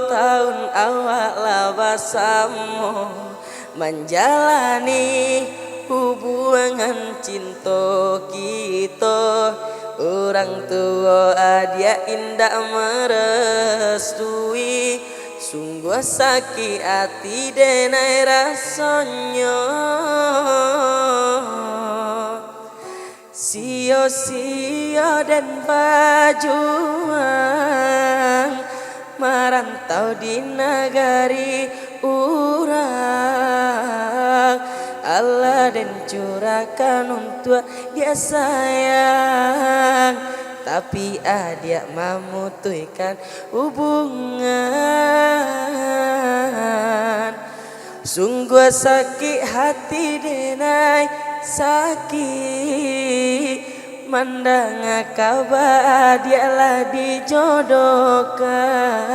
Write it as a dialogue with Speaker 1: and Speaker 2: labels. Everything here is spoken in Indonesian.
Speaker 1: tahun awak lawasamu menjalani hubungan cinta kita. Orang tua dia indah merestui, sungguh sakit hati denai rasanya. Sio-sio dan berjuang merantau di negari urang. Allah dan curahkan untuk dia sayang, tapi dia memutuskan hubungan. Sungguh sakit hati denai sakit mandang kabar dialah dijodohkan.